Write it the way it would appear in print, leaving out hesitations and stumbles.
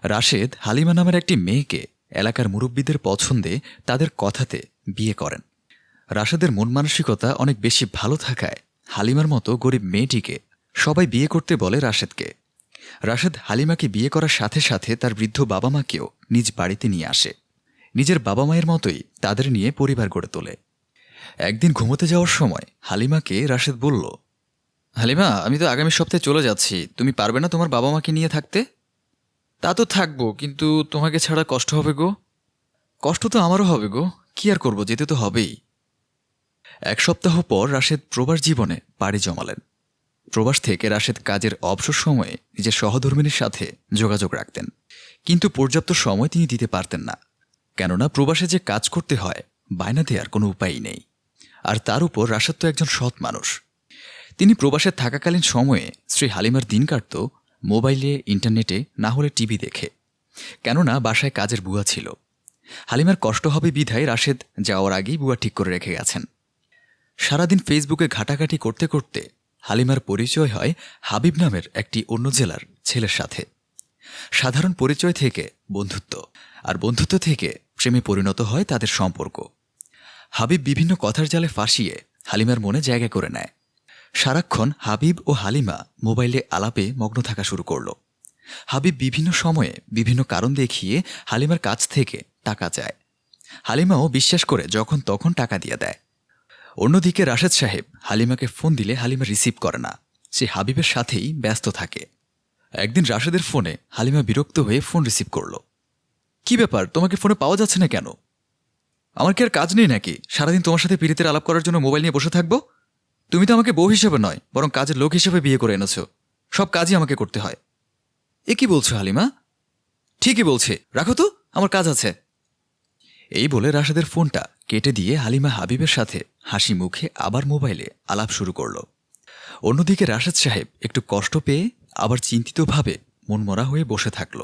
রাশেদ হালিমা নামের একটি মেয়েকে এলাকার মুরব্বীদের পছন্দে তাদের কথাতে বিয়ে করেন। রাশেদের মন মানসিকতা অনেক বেশি ভালো থাকায় হালিমার মতো গরিব মেয়েটিকে সবাই বিয়ে করতে বলে রাশেদকে। রাশেদ হালিমাকে বিয়ে করার সাথে সাথে তার বৃদ্ধ বাবা মাকেও নিজ বাড়িতে নিয়ে আসে। নিজের বাবা মায়ের মতোই তাদের নিয়ে পরিবার গড়ে তোলে। একদিন ঘুমোতে যাওয়ার সময় হালিমাকে রাশেদ বলল, হালিমা, আমি তো আগামী সপ্তাহে চলে যাচ্ছি, তুমি পারবে না তোমার বাবা মাকে নিয়ে থাকতে? তা তো থাকবো, কিন্তু তোমাকে ছাড়া কষ্ট হবে গো। কষ্ট তো আমারও হবে গো, কি আর করবো, যেতে তো হবেই। এক সপ্তাহ পর রাশেদ প্রবাস জীবনে পাড়ি জমালেন। প্রবাস থেকে রাশেদ কাজের অবসর সময়ে নিজের সহধর্মিণীর সাথে যোগাযোগ রাখতেন, কিন্তু পর্যাপ্ত সময় তিনি দিতে পারতেন না। কেননা প্রবাসে যে কাজ করতে হয়, বায়না দেওয়ার কোনো উপায়ই নেই। আর তার উপর রাশেদ তো একজন সৎ মানুষ। তিনি প্রবাসে থাকাকালীন সময়ে স্ত্রী হালিমার দিন কাটত মোবাইলে, ইন্টারনেটে, না হলে টিভি দেখে। কেননা বাসায় কাজের বুয়া ছিল। হালিমার কষ্ট হবে বিধায় রাশেদ যাওয়ার আগেই বুয়া ঠিক করে রেখে গেছেন। সারাদিন ফেসবুকে ঘাটাঘাটি করতে করতে হালিমার পরিচয় হয় হাবিব নামের একটি অন্য জেলার ছেলের সাথে। সাধারণ পরিচয় থেকে বন্ধুত্ব, আর বন্ধুত্ব থেকে প্রেমে পরিণত হয় তাদের সম্পর্ক। হাবিব বিভিন্ন কথার জালে ফাঁসিয়ে হালিমার মনে জায়গা করে নেয়। সারাক্ষণ হাবিব ও হালিমা মোবাইলে আলাপে মগ্ন থাকা শুরু করল। হাবিব বিভিন্ন সময়ে বিভিন্ন কারণ দেখিয়ে হালিমার কাছ থেকে টাকা চায়। হালিমাও বিশ্বাস করে যখন তখন টাকা দিয়ে দেয়। অন্যদিকে রাশেদ সাহেব হালিমাকে ফোন দিলে হালিমা রিসিভ করে না, সে হাবিবের সাথেই ব্যস্ত থাকে। একদিন রাশেদের ফোনে হালিমা বিরক্ত হয়ে ফোন রিসিভ করল। কি ব্যাপার, তোমাকে ফোনে পাওয়া যাচ্ছে না কেন? আমার কি আর কাজ নেই নাকি সারাদিন তোমার সাথে পীড়িতের আলাপ করার জন্য মোবাইল নিয়ে বসে থাকবো? তুমি তো আমাকে বউ হিসেবে নয়, বরং কাজের লোক হিসেবে বিয়ে করে এনেছ। সব কাজই আমাকে করতে হয়। এ কি বলছো হালিমা? ঠিকই বলছি, রাখো তো, আমার কাজ আছে। এই বলে রাশেদের ফোনটা কেটে দিয়ে হালিমা হাবিবের সাথে হাসি মুখে আবার মোবাইলে আলাপ শুরু করল। অন্যদিকে রাশেদ সাহেব একটু কষ্ট পেয়ে আবার চিন্তিতভাবে মনমরা হয়ে বসে থাকল।